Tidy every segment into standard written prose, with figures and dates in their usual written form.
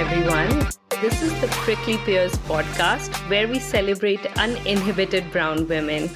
everyone. This is the Prickly Pears podcast where we celebrate uninhibited brown women.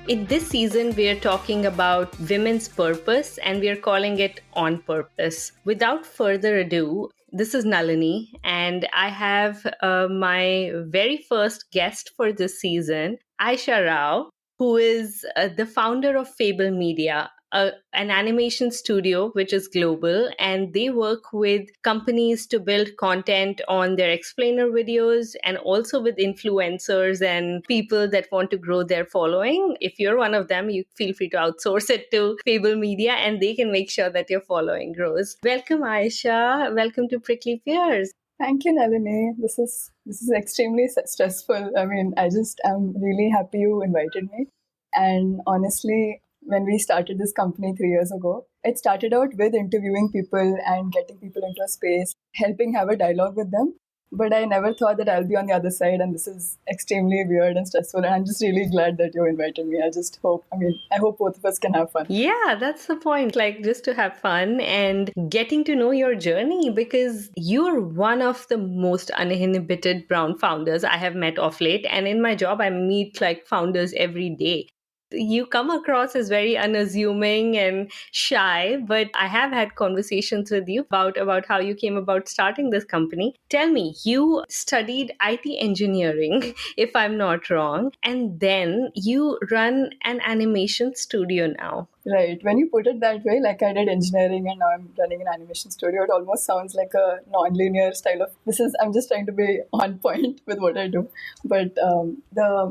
In this season, we are talking about women's purpose and we are calling it On Purpose. Without further ado, this is Nalini, and I have my very first guest for this season, Aisha Rao, who is the founder of Fable Media, an animation studio which is global, and they work with companies to build content on their explainer videos and also with influencers and people that want to grow their following. If you're one of them, you feel free to outsource it to Fable Media and they can make sure that your following grows. Welcome, Aisha. Welcome to Prickly Pears. Thank you, Nalini. This is extremely stressful. I'm really happy you invited me. And honestly, when we started this company 3 years ago, it started out with interviewing people and getting people into a space, helping have a dialogue with them. But I never thought that I'll be on the other side, and this is extremely weird and stressful. And I'm just really glad that you invited me. I hope both of us can have fun. Yeah, that's the point. Like, just to have fun and getting to know your journey, because you're one of the most uninhibited brown founders I have met of late. And in my job, I meet like founders every day. You come across as very unassuming and shy, but I have had conversations with you about how you came about starting this company. Tell me, you studied IT engineering, if I'm not wrong, and then you run an animation studio now. Right. When you put it that way, like I did engineering and now I'm running an animation studio, it almost sounds like a non-linear style of I'm just trying to be on point with what I do. But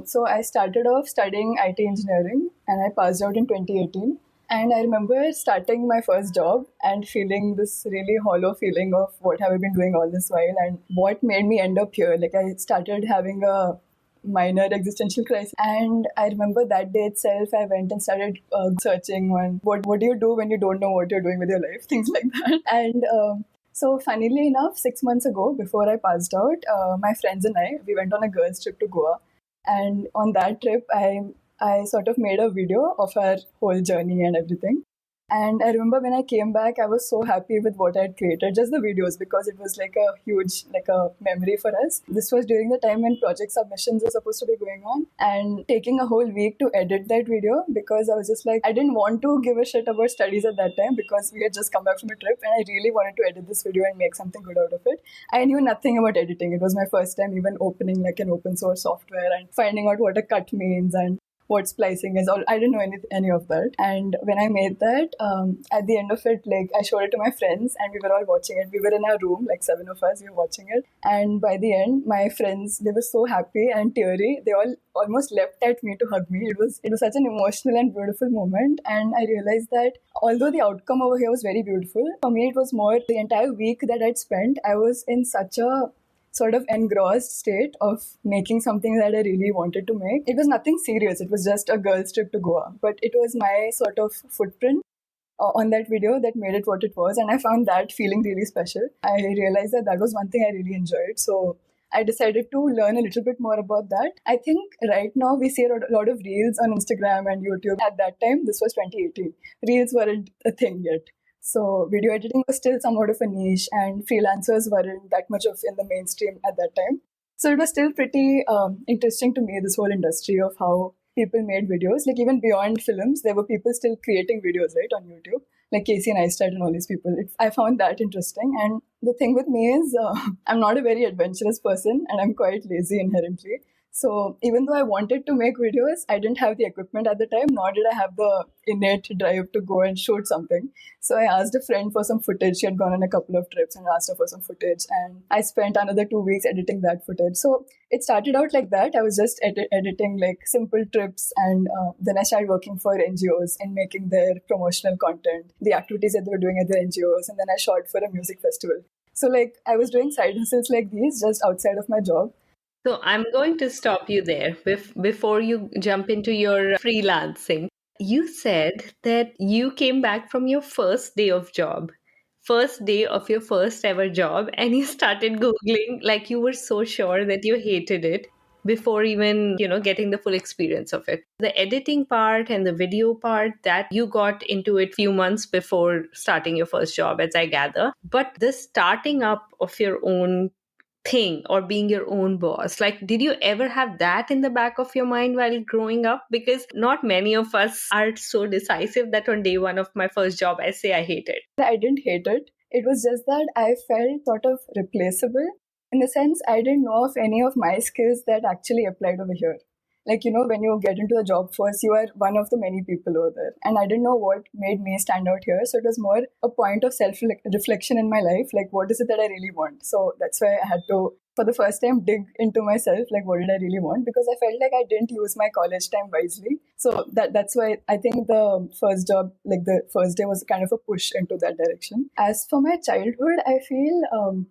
so I started off studying IT engineering and I passed out in 2018. And I remember starting my first job and feeling this really hollow feeling of what have I been doing all this while and what made me end up here. Like I started having a minor existential crisis. And I remember that day itself, I went and started searching on what do you do when you don't know what you're doing with your life, things like that. And so funnily enough, 6 months ago, before I passed out, my friends and we went on a girls' trip to Goa. And on that trip, I sort of made a video of our whole journey and everything. And I remember when I came back, I was so happy with what I had created, just the videos, because it was like a huge, like a memory for us. This was during the time when project submissions were supposed to be going on and taking a whole week to edit that video because I was just like, I didn't want to give a shit about studies at that time because we had just come back from a trip and I really wanted to edit this video and make something good out of it. I knew nothing about editing. It was my first time even opening like an open source software and finding out what a cut means and what splicing is. I didn't know any of that. And when I made that, at the end of it, like I showed it to my friends and we were all watching it. We were in our room, like 7 of us, we were watching it. And by the end, my friends, they were so happy and teary. They all almost leapt at me to hug me. It was such an emotional and beautiful moment. And I realized that although the outcome over here was very beautiful, for me it was more the entire week that I'd spent, I was in such a sort of engrossed state of making something that I really wanted to make. It was nothing serious. It was just a girl's trip to Goa. But it was my sort of footprint on that video that made it what it was. And I found that feeling really special. I realized that was one thing I really enjoyed. So I decided to learn a little bit more about that. I think right now we see a lot of reels on Instagram and YouTube. At that time, this was 2018. Reels weren't a thing yet. So video editing was still somewhat of a niche and freelancers weren't that much of in the mainstream at that time. So it was still pretty interesting to me, this whole industry of how people made videos. Like even beyond films, there were people still creating videos, right, on YouTube. Like Casey Neistat and all these people. I found that interesting. And the thing with me is I'm not a very adventurous person and I'm quite lazy inherently. So even though I wanted to make videos, I didn't have the equipment at the time, nor did I have the innate drive to go and shoot something. So I asked a friend for some footage. She had gone on a couple of trips and asked her for some footage. And I spent another 2 weeks editing that footage. So it started out like that. I was just editing like simple trips. And then I started working for NGOs and making their promotional content, the activities that they were doing at the NGOs. And then I shot for a music festival. So like I was doing side hustles like these just outside of my job. So I'm going to stop you there before you jump into your freelancing. You said that you came back from your first day of your first ever job, and you started Googling like you were so sure that you hated it. before even, getting the full experience of it. The editing part and the video part, that you got into it few months before starting your first job, as I gather. But the starting up of your own thing or being your own boss, like, did you ever have that in the back of your mind while growing up? Because not many of us are so decisive that on day one of my first job I say I hate it. I didn't hate it. It was just that I felt sort of replaceable. In the sense, I didn't know of any of my skills that actually applied over here. Like, when you get into the job first, you are one of the many people over there. And I didn't know what made me stand out here. So it was more a point of self reflection in my life. Like, what is it that I really want? So that's why I had to, for the first time, dig into myself. Like, what did I really want? Because I felt like I didn't use my college time wisely. So that's why I think the first job, like the first day, was kind of a push into that direction. As for my childhood, I feel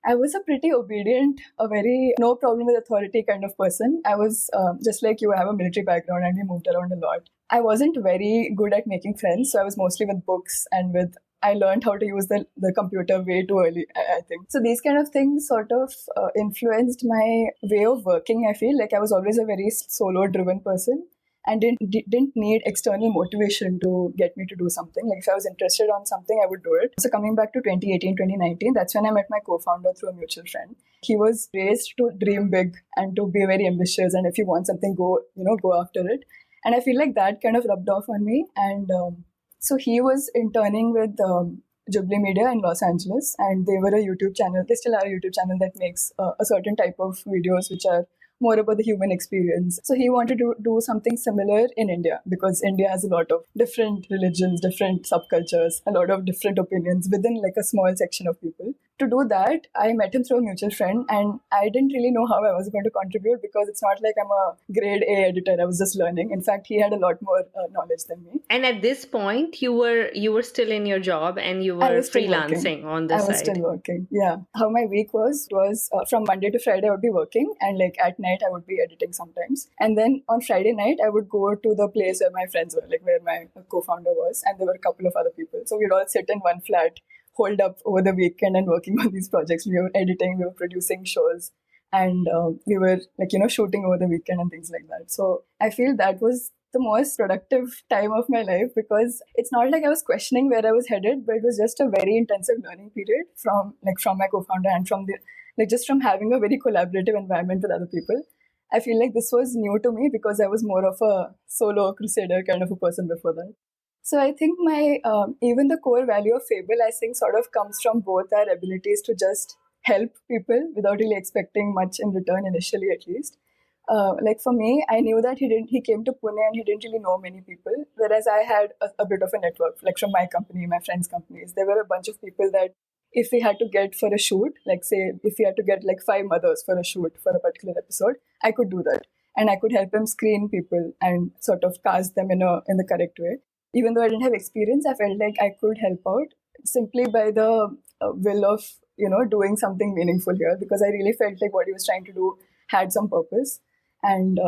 I was a pretty obedient, a very no problem with authority kind of person. I was just like you, I have a military background and we moved around a lot. I wasn't very good at making friends, so I was mostly with books and with I learned how to use the computer way too early, I think. So these kind of things sort of influenced my way of working, I feel. Like I was always a very solo-driven person and didn't need external motivation to get me to do something. Like if I was interested on something, I would do it. So coming back to 2018, 2019, that's when I met my co-founder through a mutual friend. He was raised to dream big and to be very ambitious. And if you want something, go after it. And I feel like that kind of rubbed off on me. And so he was interning with Jubilee Media in Los Angeles, and they were a YouTube channel. They still are a YouTube channel that makes a certain type of videos which are more about the human experience. So he wanted to do something similar in India because India has a lot of different religions, different subcultures, a lot of different opinions within like a small section of people. To do that, I met him through a mutual friend and I didn't really know how I was going to contribute because it's not like I'm a grade A editor. I was just learning. In fact, he had a lot more knowledge than me. And at this point, you were still in your job and you were freelancing on the side. I was still working. Yeah. How my week was from Monday to Friday I would be working and like at night I would be editing sometimes. And then on Friday night I would go to the place where my friends were, like where my co-founder was, and there were a couple of other people. So we'd all sit in one flat, holed up over the weekend and working on these projects. We were editing, we were producing shows, and we were like, shooting over the weekend and things like that. So I feel that was the most productive time of my life because it's not like I was questioning where I was headed, but it was just a very intensive learning period from my co-founder and from just from having a very collaborative environment with other people. I feel like this was new to me because I was more of a solo crusader kind of a person before that. So I think my even the core value of Fable, I think, sort of comes from both our abilities to just help people without really expecting much in return initially, at least. Like for me, I knew that he came to Pune and he didn't really know many people, whereas I had a bit of a network, like from my company, my friends' companies. There were a bunch of people that if we had to get for a shoot, like say if we had to get like 5 mothers for a shoot for a particular episode, I could do that. And I could help him screen people and sort of cast them in the correct way. Even though I didn't have experience, I felt like I could help out simply by the will of, doing something meaningful here, because I really felt like what he was trying to do had some purpose. And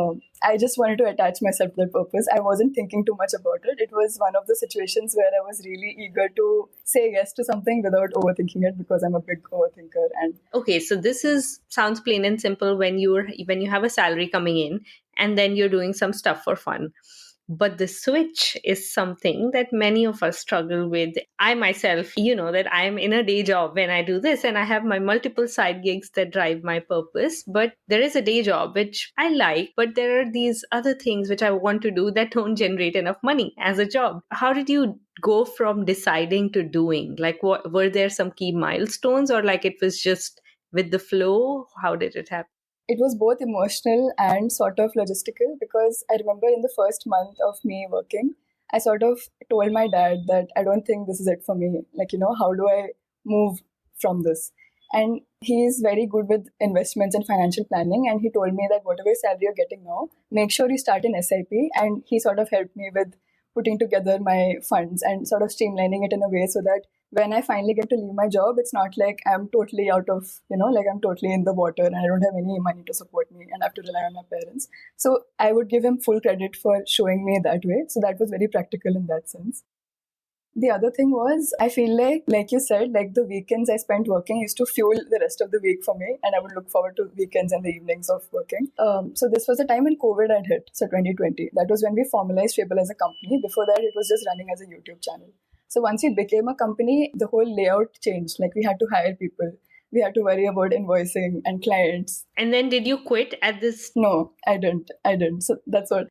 I just wanted to attach myself to that purpose. I wasn't thinking too much about it. It was one of the situations where I was really eager to say yes to something without overthinking it, because I'm a big overthinker. And okay, so this sounds plain and simple when you have a salary coming in and then you're doing some stuff for fun. But the switch is something that many of us struggle with. I myself, that I'm in a day job when I do this and I have my multiple side gigs that drive my purpose. But there is a day job which I like, but there are these other things which I want to do that don't generate enough money as a job. How did you go from deciding to doing? Like, what were there some key milestones, or like it was just with the flow? How did it happen? It was both emotional and sort of logistical, because I remember in the first month of me working, I sort of told my dad that I don't think this is it for me. Like, how do I move from this? And he is very good with investments and financial planning. And he told me that whatever salary you're getting now, make sure you start in SIP. And he sort of helped me with putting together my funds and sort of streamlining it in a way so that when I finally get to leave my job, it's not like I'm totally out of, like I'm totally in the water and I don't have any money to support me and I have to rely on my parents. So I would give him full credit for showing me that way. So that was very practical in that sense. The other thing was, I feel like you said, like the weekends I spent working used to fuel the rest of the week for me, and I would look forward to weekends and the evenings of working. So this was the time when COVID had hit, so 2020. That was when we formalized Fable as a company. Before that, it was just running as a YouTube channel. So once we became a company, the whole layout changed. Like we had to hire people. We had to worry about invoicing and clients. And then did you quit at this? No, I didn't. So that's what.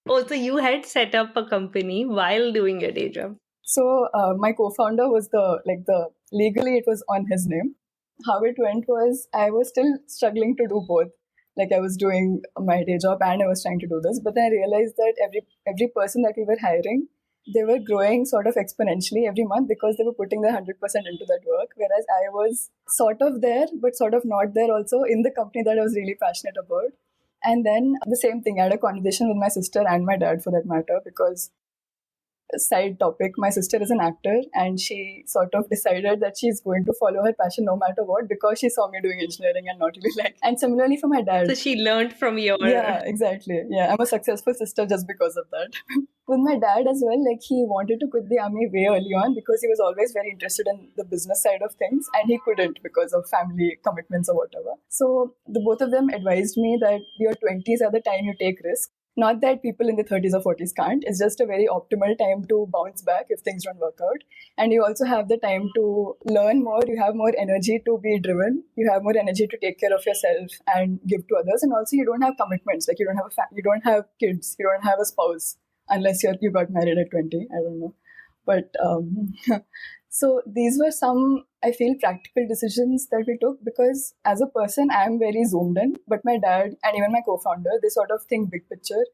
Also, you had set up a company while doing your day job. So my co-founder was the legally it was on his name. How it went was I was still struggling to do both. Like I was doing my day job and I was trying to do this, but then I realized that every person that we were hiring, they were growing sort of exponentially every month because they were putting their 100% into that work, whereas I was sort of there but sort of not there also in the company that I was really passionate about. And then the same thing, I had a conversation with my sister and my dad for that matter, because side topic, my sister is an actor and she sort of decided that she's going to follow her passion no matter what because she saw me doing engineering and not really like. And similarly for my dad. So she learned from your. Yeah, exactly. Yeah, I'm a successful sister just because of that. With my dad as well, like he wanted to quit the army way early on because he was always very interested in the business side of things and he couldn't because of family commitments or whatever. So the both of them advised me that your 20s are the time you take risks. Not that people in the 30s or 40s can't. It's just a very optimal time to bounce back if things don't work out. And you also have the time to learn more. You have more energy to be driven. You have more energy to take care of yourself and give to others. And also, you don't have commitments. Like you don't have you don't have kids. You don't have a spouse unless you got married at 20. I don't know, but so these were some, I feel, practical decisions that we took because as a person, I am very zoomed in, but my dad and even my co-founder, they sort of think big picture.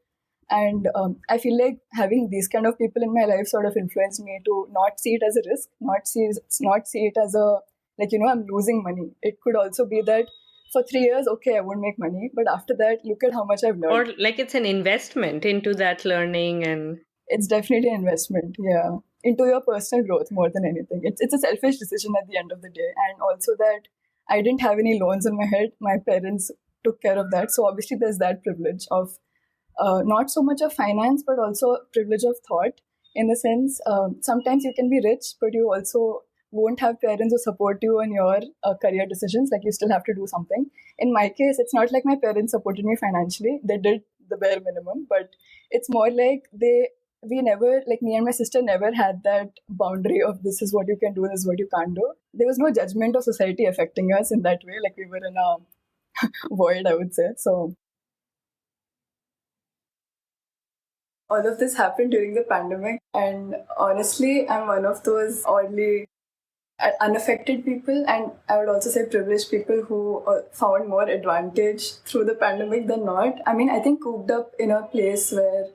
And I feel like having these kind of people in my life sort of influenced me to not see it as a risk, not see it as a, like, I'm losing money. It could also be that for 3 years, okay, I won't make money, but after that, look at how much I've learned. Or like it's an investment into that learning, and it's definitely an investment, yeah, into your personal growth more than anything. It's a selfish decision at the end of the day. And also that I didn't have any loans on my head. My parents took care of that. So obviously there's that privilege of not so much of finance, but also privilege of thought in the sense sometimes you can be rich, but you also won't have parents who support you in your career decisions. Like you still have to do something. In my case, it's not like my parents supported me financially. They did the bare minimum, but it's more like we never, like me and my sister never had that boundary of this is what you can do, this is what you can't do. There was no judgment of society affecting us in that way. Like we were in a void, I would say. So all of this happened during the pandemic. And honestly, I'm one of those oddly unaffected people, and I would also say privileged people who found more advantage through the pandemic than not. I mean, I think cooped up in a place where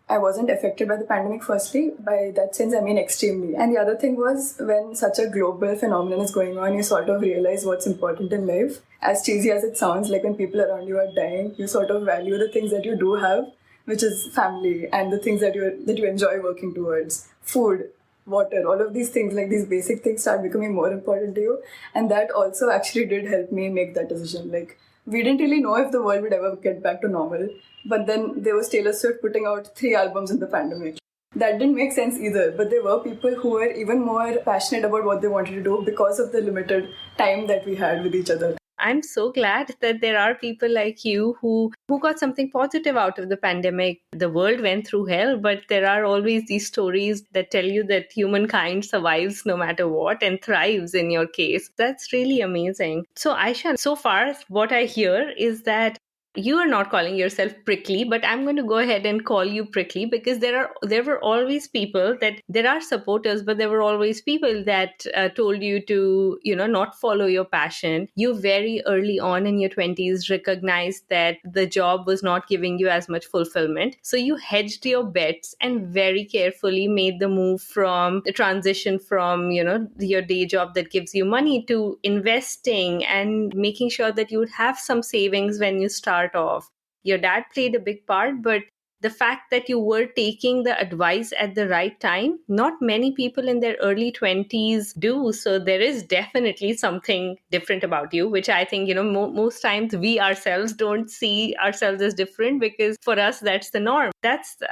I wasn't affected by the pandemic, firstly. By that sense, I mean extremely. And the other thing was when such a global phenomenon is going on, you sort of realize what's important in life. As cheesy as it sounds, like when people around you are dying, you sort of value the things that you do have, which is family and the things that you enjoy working towards. Food, water, all of these things, like these basic things start becoming more important to you. And that also actually did help me make that decision. Like, we didn't really know if the world would ever get back to normal. But then there was Taylor Swift putting out 3 albums in the pandemic. That didn't make sense either. But there were people who were even more passionate about what they wanted to do because of the limited time that we had with each other. I'm so glad that there are people like you who got something positive out of the pandemic. The world went through hell, but there are always these stories that tell you that humankind survives no matter what and thrives in your case. That's really amazing. So Aisha, so far what I hear is that you are not calling yourself prickly, but I'm going to go ahead and call you prickly because there were always people that there are supporters, but there were always people that told you to, not follow your passion. You very early on in your 20s recognized that the job was not giving you as much fulfillment. So you hedged your bets and very carefully made the move from the transition from, your day job that gives you money to investing and making sure that you would have some savings when you start off. Your dad played a big part, but the fact that you were taking the advice at the right time, not many people in their early 20s do. So there is definitely something different about you, which I think, most times we ourselves don't see ourselves as different, because for us, that's the norm.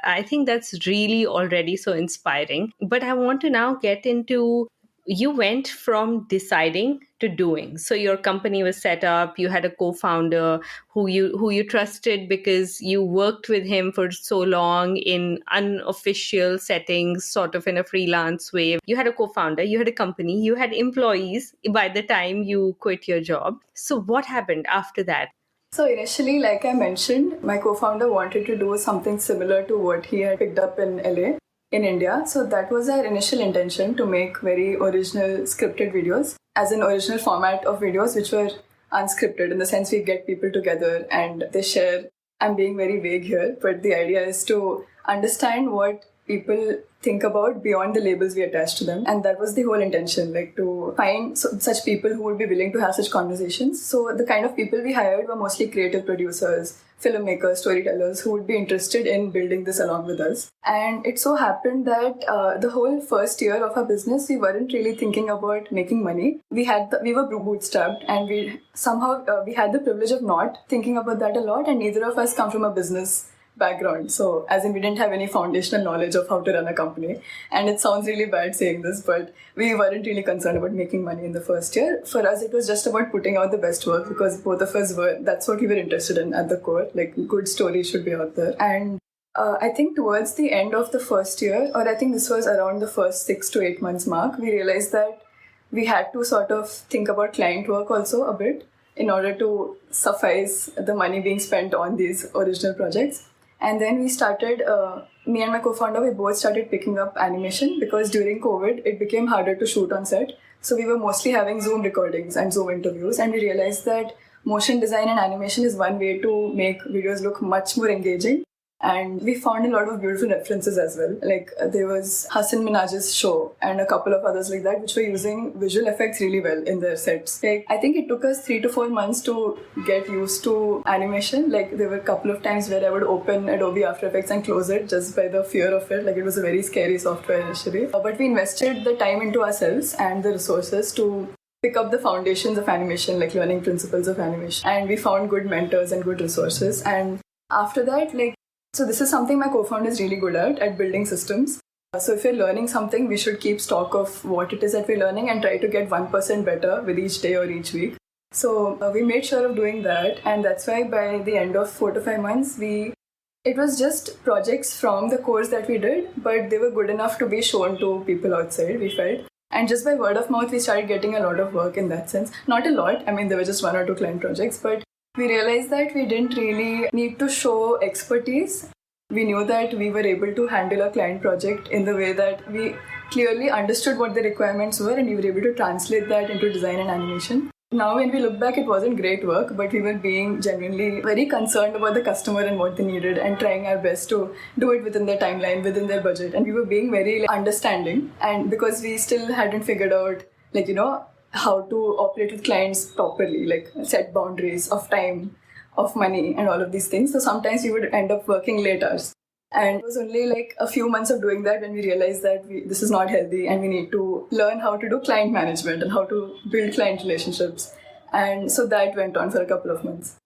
I think that's really already so inspiring. But I want to now get into, you went from deciding to doing. So your company was set up, you had a co-founder who you trusted because you worked with him for so long in unofficial settings, sort of in a freelance way. You had a co-founder, you had a company, you had employees by the time you quit your job. So what happened after that? So initially, like I mentioned, my co-founder wanted to do something similar to what he had picked up in LA, in India. So that was our initial intention, to make very original scripted videos, as an original format of videos which were unscripted, in the sense we get people together and they share. I'm being very vague here, but the idea is to understand what people think about beyond the labels we attach to them. And that was the whole intention, like to find such people who would be willing to have such conversations. So the kind of people we hired were mostly creative producers, filmmakers, storytellers who would be interested in building this along with us. And it so happened that the whole first year of our business, we weren't really thinking about making money. We were bootstrapped, and we had the privilege of not thinking about that a lot. And neither of us come from a business background. So, as in, we didn't have any foundational knowledge of how to run a company. And it sounds really bad saying this, but we weren't really concerned about making money in the first year. For us, it was just about putting out the best work, because both of us that's what we were interested in at the core. Like, good stories should be out there. And I think towards the end of the first year, or I think this was around the first 6 to 8 months mark, we realized that we had to sort of think about client work also a bit in order to suffice the money being spent on these original projects. And then we started, me and my co-founder, we both started picking up animation, because during COVID, it became harder to shoot on set. So we were mostly having Zoom recordings and Zoom interviews. And we realized that motion design and animation is one way to make videos look much more engaging. And we found a lot of beautiful references as well. Like there was Hasan Minhaj's show and a couple of others like that, which were using visual effects really well in their sets. Like I think it took us 3 to 4 months to get used to animation. Like there were a couple of times where I would open Adobe After Effects and close it just by the fear of it. Like it was a very scary software initially. But we invested the time into ourselves and the resources to pick up the foundations of animation, like learning principles of animation. And we found good mentors and good resources. And after that, so this is something my co-founder is really good at building systems. So if we're learning something, we should keep stock of what it is that we're learning and try to get 1% better with each day or each week. So we made sure of doing that. And that's why by the end of 4 to 5 months, it was just projects from the course that we did, but they were good enough to be shown to people outside, we felt. And just by word of mouth, we started getting a lot of work in that sense. Not a lot. I mean, there were just 1 or 2 client projects, but we realized that we didn't really need to show expertise. We knew that we were able to handle a client project in the way that we clearly understood what the requirements were, and we were able to translate that into design and animation. Now, when we look back, it wasn't great work, but we were being genuinely very concerned about the customer and what they needed, and trying our best to do it within their timeline, within their budget. And we were being very understanding, and because we still hadn't figured out, how to operate with clients properly, like set boundaries of time, of money, and all of these things. So sometimes we would end up working late hours. And it was only like a few months of doing that when we realized that this is not healthy, and we need to learn how to do client management and how to build client relationships. And so that went on for a couple of months.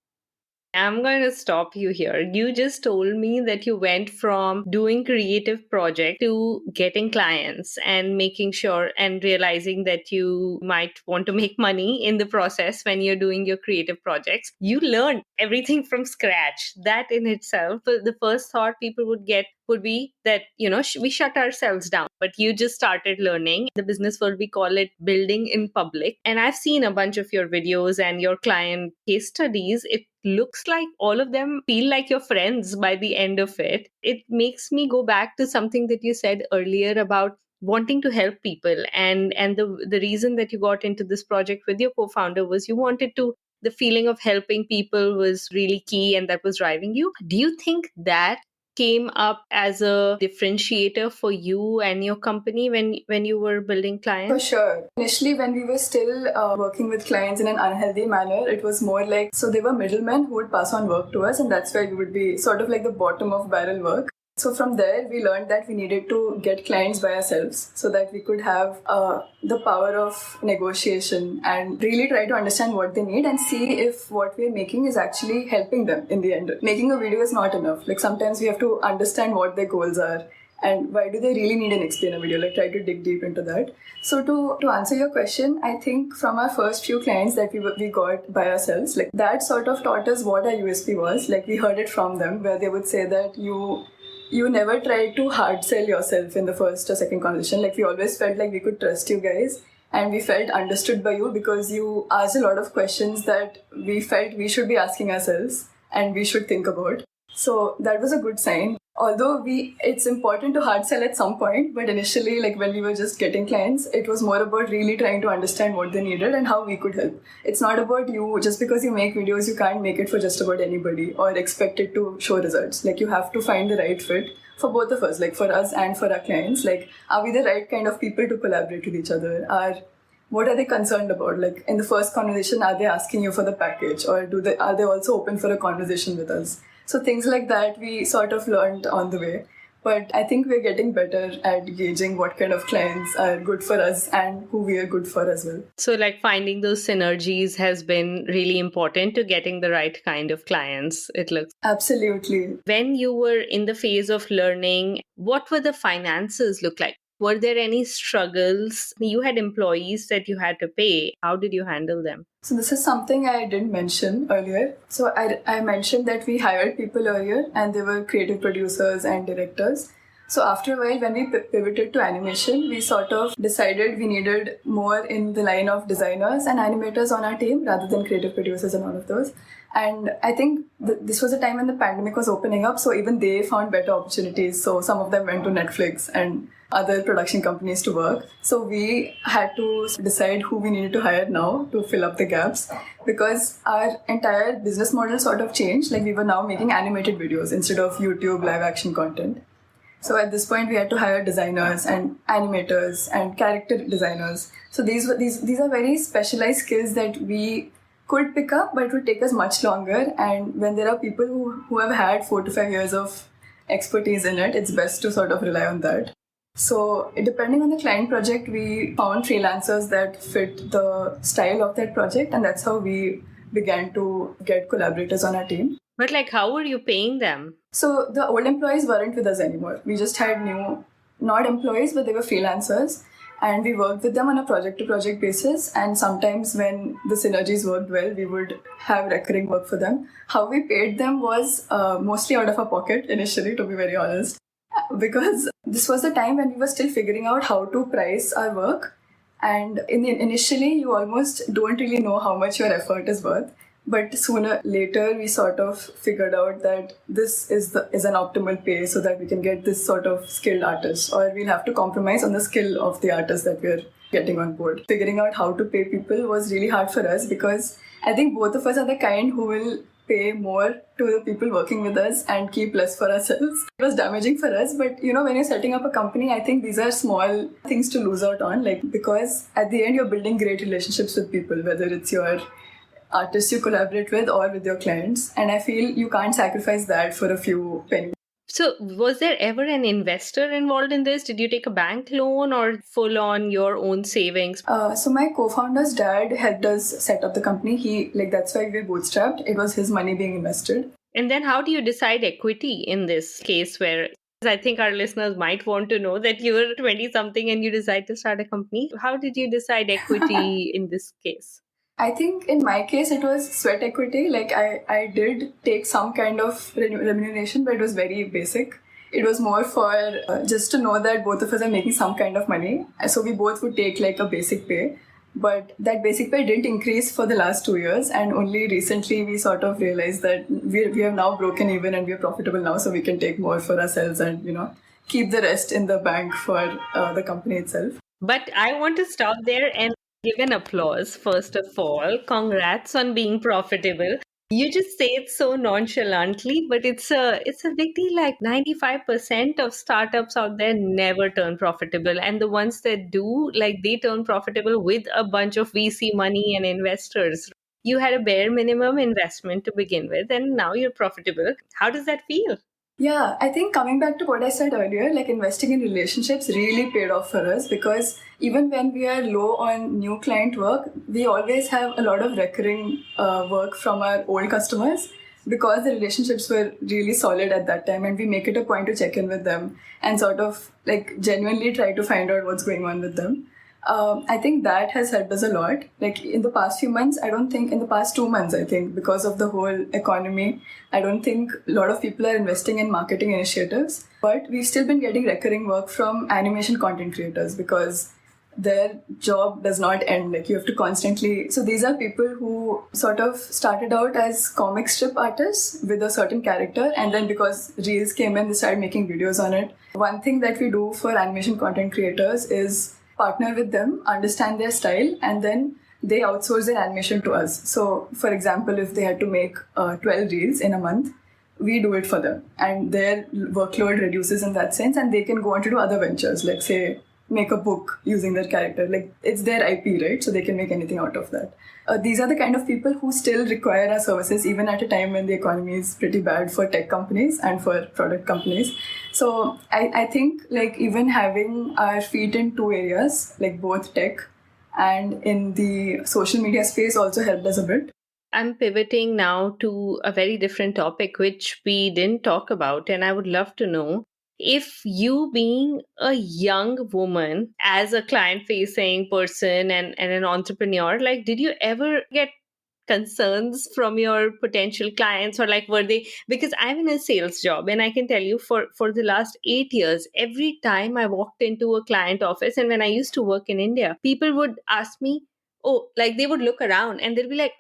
I'm going to stop you here. You just told me that you went from doing creative project to getting clients and making sure and realizing that you might want to make money in the process when you're doing your creative projects. You learned everything from scratch. That in itself, the first thought people would get would be that, we shut ourselves down. But you just started learning. The business world, we call it building in public. And I've seen a bunch of your videos and your client case studies. It looks like all of them feel like your friends by the end of it. It makes me go back to something that you said earlier about wanting to help people. And the reason that you got into this project with your co-founder was you wanted to, the feeling of helping people was really key, and that was driving you. Do you think that came up as a differentiator for you and your company when you were building For clients? sure. Initially, when we were still working with clients in an unhealthy manner, it was more like, so they were middlemen who would pass on work to us, and that's where we would be sort of like the bottom of barrel work. So from there, we learned that we needed to get clients by ourselves so that we could have the power of negotiation and really try to understand what they need and see if what we're making is actually helping them in the end. Making a video is not enough. Like sometimes we have to understand what their goals are and why do they really need an explainer video, like try to dig deep into that. So to answer your question, I think from our first few clients that we got by ourselves, like that sort of taught us what our USP was. Like we heard it from them where they would say that you never tried to hard sell yourself in the first or second conversation. Like we always felt like we could trust you guys and we felt understood by you because you asked a lot of questions that we felt we should be asking ourselves and we should think about. So that was a good sign. Although it's important to hard sell at some point, but initially, like when we were just getting clients, it was more about really trying to understand what they needed and how we could help. It's not about you, just because you make videos, you can't make it for just about anybody or expect it to show results. Like you have to find the right fit for both of us, like for us and for our clients. Like, are we the right kind of people to collaborate with each other? What are they concerned about? Like in the first conversation, are they asking you for the package or are they also open for a conversation with us? So things like that we sort of learned on the way. But I think we're getting better at gauging what kind of clients are good for us and who we are good for as well. So, like finding those synergies has been really important to getting the right kind of clients, it looks. Absolutely. When you were in the phase of learning, what were the finances look like? Were there any struggles? You had employees that you had to pay. How did you handle them? So this is something I didn't mention earlier. So I mentioned that we hired people earlier and they were creative producers and directors. So after a while, when we pivoted to animation, we sort of decided we needed more in the line of designers and animators on our team rather than creative producers and all of those. And I think this was a time when the pandemic was opening up, so even they found better opportunities. So some of them went to Netflix and other production companies to work. So we had to decide who we needed to hire now to fill up the gaps because our entire business model sort of changed. Like we were now making animated videos instead of YouTube live action content. So at this point, we had to hire designers and animators and character designers. So these are very specialized skills that we could pick up, but it would take us much longer. And when there are people who have had 4 to 5 years of expertise in it, it's best to sort of rely on that. So depending on the client project, we found freelancers that fit the style of that project, and that's how we began to get collaborators on our team. But like, how were you paying them? So the old employees weren't with us anymore. We just had new, not employees, but they were freelancers. And we worked with them on a project-to-project basis. And sometimes when the synergies worked well, we would have recurring work for them. How we paid them was mostly out of our pocket initially, to be very honest. Because this was the time when we were still figuring out how to price our work. And initially, you almost don't really know how much your effort is worth. But sooner later, we sort of figured out that this is an optimal pay so that we can get this sort of skilled artist, or we'll have to compromise on the skill of the artist that we're getting on board. Figuring out how to pay people was really hard for us because I think both of us are the kind who will pay more to the people working with us and keep less for ourselves. It was damaging for us, but when you're setting up a company, I think these are small things to lose out on, like because at the end you're building great relationships with people, whether it's your artists you collaborate with or with your clients, and I feel you can't sacrifice that for a few pennies. So was there ever an investor involved in this? Did you take a bank loan or full on your own savings? So my co-founder's dad helped us set up the company. That's why we were bootstrapped. It was his money being invested. And then how do you decide equity in this case where I think our listeners might want to know that you were 20 something and you decide to start a company? How did you decide equity in this case? I think in my case, it was sweat equity. Like I did take some kind of remuneration, but it was very basic. It was more for just to know that both of us are making some kind of money. So we both would take like a basic pay. But that basic pay didn't increase for the last 2 years. And only recently we sort of realized that we have now broken even and we are profitable now. So we can take more for ourselves and, keep the rest in the bank for the company itself. But I want to stop there and give an applause, first of all. Congrats on being profitable. You just say it so nonchalantly, but it's a big deal. Like 95% of startups out there never turn profitable. And the ones that do, like they turn profitable with a bunch of VC money and investors. You had a bare minimum investment to begin with, and now you're profitable. How does that feel? Yeah, I think coming back to what I said earlier, like investing in relationships really paid off for us because even when we are low on new client work, we always have a lot of recurring work from our old customers because the relationships were really solid at that time, and we make it a point to check in with them and sort of like genuinely try to find out what's going on with them. I think that has helped us a lot. Like in the past few months, I don't think in the past 2 months, I think because of the whole economy, I don't think a lot of people are investing in marketing initiatives. But we've still been getting recurring work from animation content creators because their job does not end. Like you have to constantly. So these are people who sort of started out as comic strip artists with a certain character, and then because Reels came in, they started making videos on it. One thing that we do for animation content creators is partner with them, understand their style, and then they outsource their animation to us. So, for example, if they had to make 12 reels in a month, we do it for them, and their workload reduces in that sense, and they can go on to do other ventures, like say make a book using their character. Like it's their IP, right? So they can make anything out of that. These are the kind of people who still require our services even at a time when the economy is pretty bad for tech companies and for product companies. So I think like even having our feet in two areas, like both tech and in the social media space also helped us a bit. I'm pivoting now to a very different topic, which we didn't talk about. And I would love to know if you, being a young woman, as a client facing person and an entrepreneur, like, did you ever get concerns from your potential clients, or like were they, because I'm in a sales job and I can tell you for the last 8 years, every time I walked into a client office, and when I used to work in India, people would ask me, oh, like they would look around and they'll be like,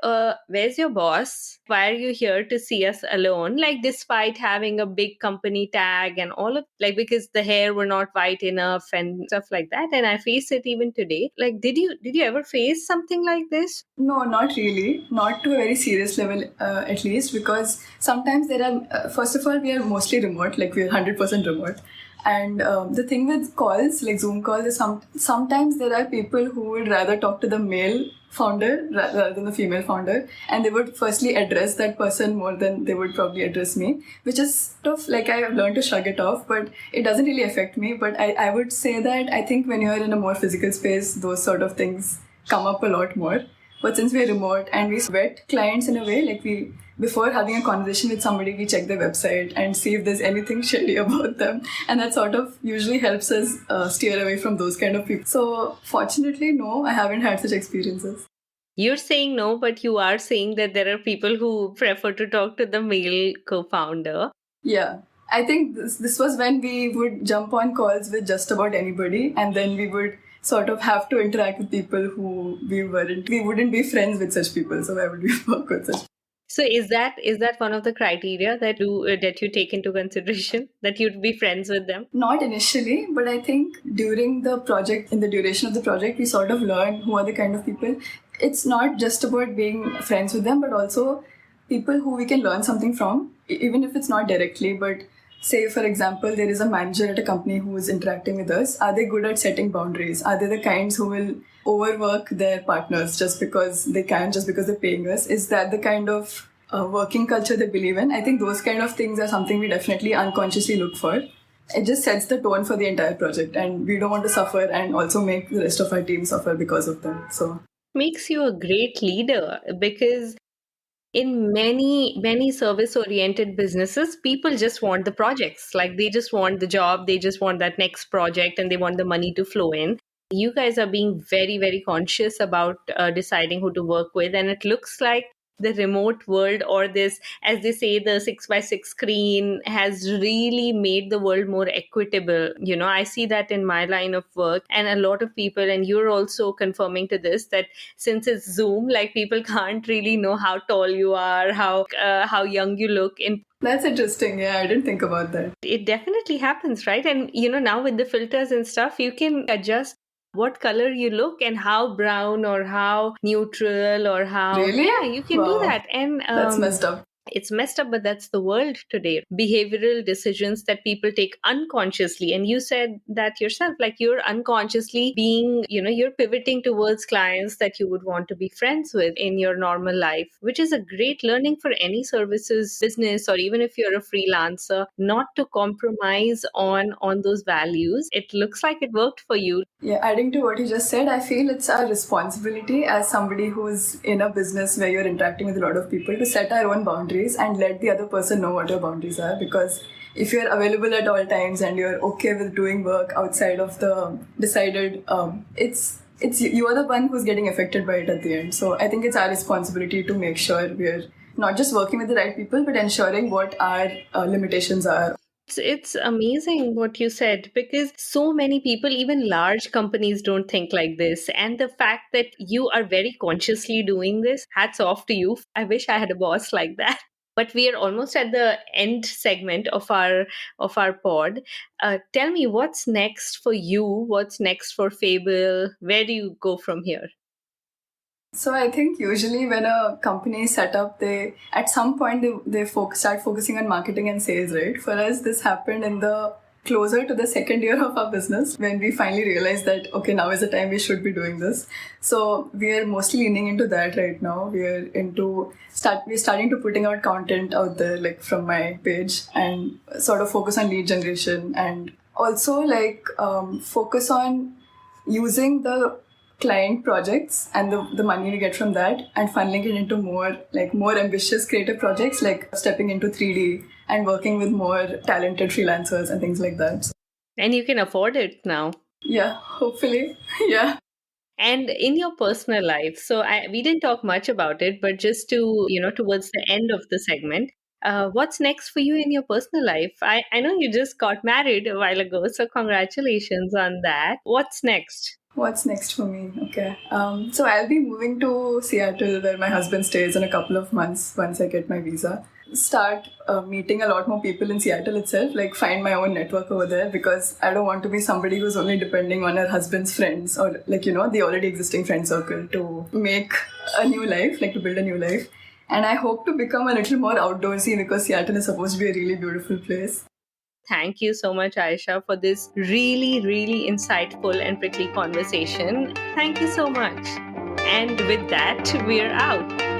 where's your boss? Why are you here to see us alone? Like, despite having a big company tag and all of, like, because the hair were not white enough and stuff like that. And I face it even today. Like, did you ever face something like this? No, not really. Not to a very serious level, at least, because sometimes there are, first of all, we are mostly remote, like we're 100% remote. And the thing with calls, like Zoom calls, is sometimes there are people who would rather talk to the male founder rather than the female founder. And they would firstly address that person more than they would probably address me, which is sort of like I've learned to shrug it off, but it doesn't really affect me. But I would say that I think when you're in a more physical space, those sort of things come up a lot more. But since we're remote and we vet clients in a way, like we, before having a conversation with somebody, we check their website and see if there's anything shady about them. And that sort of usually helps us steer away from those kind of people. So fortunately, no, I haven't had such experiences. You're saying no, but you are saying that there are people who prefer to talk to the male co-founder. Yeah. I think this was when we would jump on calls with just about anybody, and then we would sort of have to interact with people who we wouldn't be friends with such people. So why would we work with such? So is that one of the criteria that you take into consideration, that you'd be friends with them? Not initially, but I think during the project, in the duration of the project, we sort of learn who are the kind of people. It's not just about being friends with them, but also people who we can learn something from, even if it's not directly. But say, for example, there is a manager at a company who is interacting with us. Are they good at setting boundaries? Are they the kinds who will overwork their partners just because they can, just because they're paying us? Is that the kind of working culture they believe in? I think those kind of things are something we definitely unconsciously look for. It just sets the tone for the entire project, and we don't want to suffer and also make the rest of our team suffer because of them. So Makes you a great leader, because in many service oriented businesses, people just want the projects, like they just want the job, they just want that next project, and they want the money to flow in. You guys are being very very conscious about deciding who to work with, and it looks like the remote world, or this, as they say, the 6 by 6 screen has really made the world more equitable. I see that in my line of work, and a lot of people, and you're also confirming to this, that since it's Zoom, like people can't really know how tall you are, how young you look. In that's interesting. Yeah, I didn't think about that. It definitely happens, right? And now with the filters and stuff, you can adjust what color you look and how brown or how neutral or how. Really? Yeah, you can do Wow. that. And That's messed up. it's messed up, but that's the world today. Behavioral decisions that people take unconsciously. And you said that yourself, like you're unconsciously being, you're pivoting towards clients that you would want to be friends with in your normal life, which is a great learning for any services business, or even if you're a freelancer, not to compromise on those values. It looks like it worked for you. Yeah, adding to what you just said, I feel it's our responsibility as somebody who's in a business where you're interacting with a lot of people to set our own boundaries and let the other person know what your boundaries are. Because if you're available at all times and you're okay with doing work outside of the decided, it's you are the one who's getting affected by it at the end. So I think it's our responsibility to make sure we're not just working with the right people, but ensuring what our limitations are. It's amazing what you said, because so many people, even large companies, don't think like this. And the fact that you are very consciously doing this, hats off to you. I wish I had a boss like that. But we are almost at the end segment of our pod. Tell me, what's next for you? What's next for Fable? Where do you go from here? So I think usually when a company is set up, they at some point start focusing on marketing and sales, right? For us, this happened in the closer to the second year of our business when we finally realized that okay, now is the time we should be doing this. So we are mostly leaning into that right now. We're starting to putting out content out there, like from my page, and sort of focus on lead generation, and also focus on using the client projects and the money we get from that and funneling it into more ambitious creative projects, like stepping into 3D and working with more talented freelancers and things like that. And you can afford it now. Yeah, hopefully. Yeah. And in your personal life, so we didn't talk much about it, but just towards the end of the segment, what's next for you in your personal life? I know you just got married a while ago, so congratulations on that. What's next? What's next for me? Okay. So I'll be moving to Seattle, where my husband stays, in a couple of months once I get my visa. Start meeting a lot more people in Seattle itself, like find my own network over there, because I don't want to be somebody who's only depending on her husband's friends or the already existing friend circle to make a new life, like to build a new life. And I hope to become a little more outdoorsy, because Seattle is supposed to be a really beautiful place. Thank you so much, Aisha, for this really, really insightful and prickly conversation. Thank you so much. And with that, we're out.